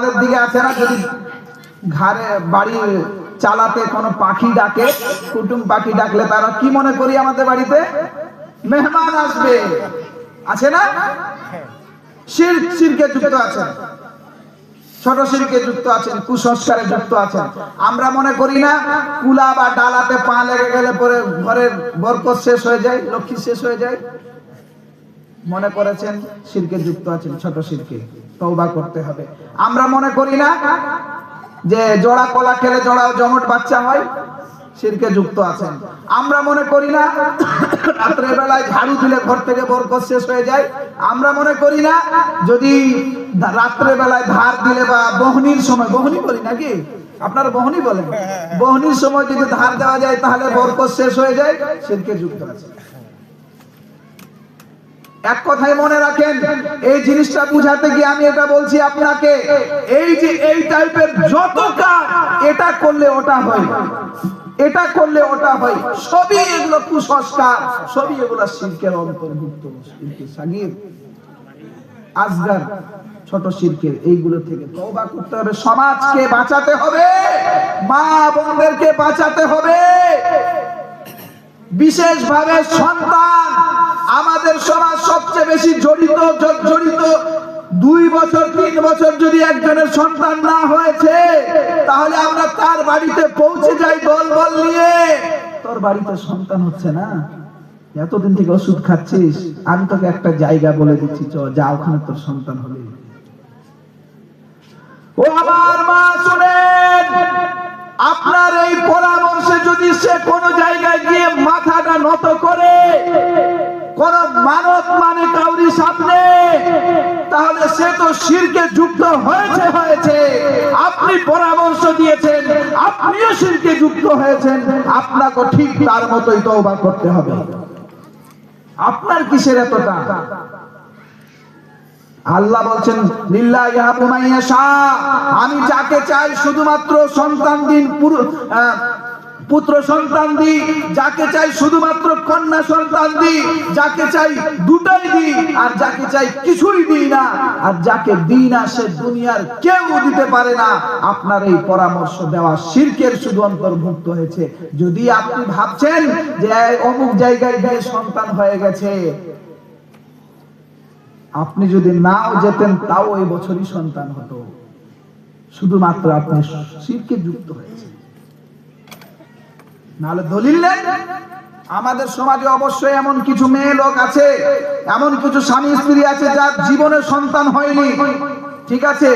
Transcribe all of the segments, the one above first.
আমাদের দিকে আছে না, যদি ঘরে বাড়ি চালাতে কোনো পাখি ডাকে, কুটুম পাখি ডাকলে তারা কি মনে করি আমাদের বাড়িতে মেহমান আসবে, আছে না? শিরকে যুক্ত আছেন, ছোট শিরকে যুক্ত আছেন, কুসংস্কারে যুক্ত আছেন। আমরা মনে করি না কুলা বা ডালাতে পা লেগে গেলে পরে ঘরের বরকত শেষ হয়ে যায়, লক্ষ্মী শেষ হয়ে যায়? মনে করেছেন শিরকে যুক্ত আছেন, ছোট শিরকে, তওবা করতে হবে। আমরা মনে করি না যে জোড়া কলা খেলে জোড়া জমট বাচ্চা হয়, শিরকে যুক্ত আছেন। আমরা মনে করি না রাত্রে বেলায় ঝাড়ু দিলে ঘর থেকে বরকত শেষ হয়ে যায়। আমরা মনে করি না যদি রাত্রে বেলায় ধার দিলে বা বহনির সময়, বহনি বলি নাকি আপনারা, বহনি বলেন, বহনির সময় যদি ধার দেওয়া যায় তাহলে বরকত শেষ হয়ে যায়, শিরকে যুক্ত আছে। এক কথায় মনে রাখেন, এই জিনিসটা বুঝাতে গিয়ে আমি এটা বলছি আপনাকে, এই যে এই টাইপের যত কাজ, এটা করলে ওটা হয়, এটা করলে ওটা হয়, সবই এগুলো কুসংস্কার, সবই এগুলো শিরকের অন্তর্ভুক্ত, শিরকে সাগীর, আসগার, ছোট শিরকের। এইগুলো থেকে তওবা করতে হবে, সমাজকে বাঁচাতে হবে, মা বোনদেরকে বাঁচাতে হবে, বিশেষভাবে সন্তান। আমাদের সমাজ সবচেয়ে বেশি জড়িত 2 বছর 3 বছর যদি একজনের সন্তান না হয়েছে, তাহলে আমরা তার বাড়িতে পৌঁছে যাই দলবল নিয়ে, তোর বাড়িতে সন্তান হচ্ছে না, এতদিন থেকে ওষুধ খাচ্ছিস, আমি তোকে একটা জায়গা বলে দিচ্ছি, যা, ওখানে তোর সন্তান হবে। ও আমার মা শুনেন, আপনার এই পরামর্শে যদি সে কোনো জায়গায় গিয়ে মাথাটা নত করে, কোন মানত মানে কাউরি সামনে, তাহলে সে তো শিরকে যুক্ত হয়েছে। আপনি পরামর্শ দিয়েছেন, আপনিও শিরকে যুক্ত হয়েছেন, আপনাকে ঠিক তার মতোই তওবা করতে হবে। আপনার কিসের এতটা? আল্লাহ বলছেন লিল্লাহি ইয়াহাবু মান ইয়াশা, আমি যাকে চাই শুধুমাত্র সন্তান দিন, পুত্র সন্তান দিই, যাকে চাই শুধুমাত্র কন্যা সন্তান দিই, যাকে চাই দুটাই দিই, আর যাকে চাই কিছুই দিই না, আর যাকে দিই না সে দুনিয়ার কেউ দিতে পারে না। আপনার এই পরামর্শ দেওয়া শিরকের শুধু অন্তর্ভুক্ত হয়েছে। যদি আপনি ভাবছেন যে অমুক জায়গায় গিয়ে সন্তান হয়ে গেছে, আপনি যদি নাও যেতেন তাও ওই বছরই সন্তান হতো, শুধুমাত্র আপনি শিরকে যুক্ত হয়েছে। নাহলে দলিল নেই। আমাদের সমাজে অবশ্যই এমন কিছু মেয়ে লোক আছে, এমন কিছু স্বামী স্ত্রী আছে যার জীবনে সন্তান হয়নি, ঠিক আছে,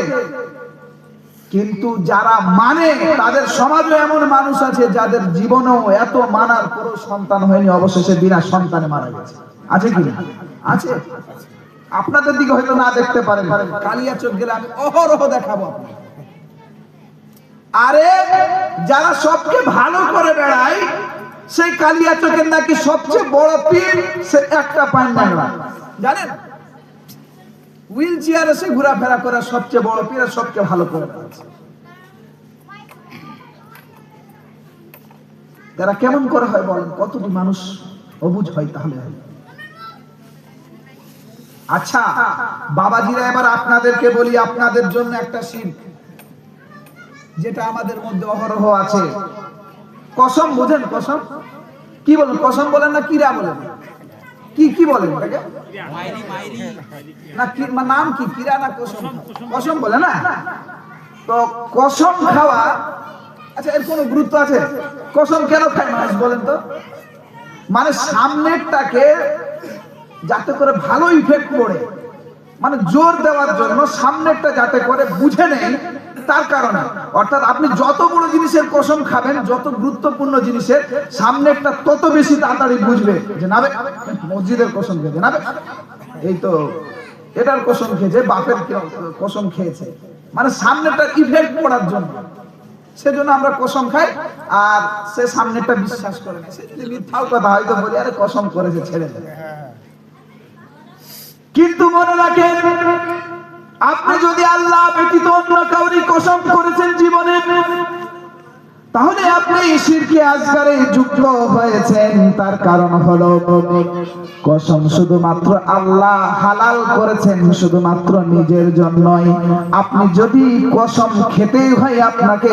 কিন্তু যারা মানে, তাদের সমাজে এমন মানুষ আছে যাদের জীবনেও এত মানার পরও সন্তান হয়নি, অবশেষে বিনা সন্তানে মারা গেছে। আছে কি? আছে। আপনাদের দিকে হয়তো না দেখতে পারেন, কালিয়াচক গেলে আমি অহরহ দেখাবো। আরে যারা সবকে ভালো করে বেড়ায়, সেই কালিয়াচকের নাকি সবচেয়ে বড় পীর, সে একটা পায় না, জানেন? হুইল চেয়ারে সে ঘোরাফেরা করে, সবচেয়ে বড় পীর, সবচেয়ে ভালো করে বেড়াচ্ছে। তারা কেমন করে হয় বলেন? কতটি মানুষ অবুঝ হয় তাহলে হয়। আচ্ছা বাবাজিরা, এবার আপনাদেরকে বলি, আপনাদের জন্য একটা শিরক যেটা আমাদের মধ্যে অহরহ আছে। কসম বুঝেন? কসম কি বলেন? কসম বলেন না কিরা বলেন? কি বলেন এটাকে? না কি নাম কি, কিরা না কসম? কসম বলে না? তো কসম খাওয়া, আচ্ছা এর কোনো গুরুত্ব আছে? কসম কেন খায় মানুষ বলেন তো? মানে সামনেরটাকে যাতে করে ভালো ইফেক্ট পড়ে, মানে জোর দেওয়ার জন্য, সামনেরটা যাতে করে বুঝে নেই, তার কারণে। অর্থাৎ আপনি যত বড় জিনিসের কসম খাবেন, যত গুরুত্বপূর্ণ জিনিসের, সামনেরটা তত বেশি তাড়াতাড়ি বুঝবে যে না মসজিদের কসম খেয়েছে, না এই তো এটার কসম খেয়েছে, বাপের কসম খেয়েছে, মানে সামনেরটা ইফেক্ট পড়ার জন্য। সেজন্য আমরা কসম খাই, আর সে সামনেরটা বিশ্বাস করে না। সে যদি মিথ্যাও কথা হয়তো বলি, আরে কসম করেছে, ছেড়ে দেবে। কিন্তু মনে রাখেন, আপনি যদি আল্লাহ ব্যতীত অন্য কাউরি কসম করেছেন জীবনে, তাহলে আপনি শিরকে আসগারে যুক্ত হয়েছেন, তার কারণ হলো কসম শুধুমাত্র আল্লাহ হালাল করেছেন শুধুমাত্র নিজের জন্যই। আপনি যদি কসম খেতেই হয় আপনাকে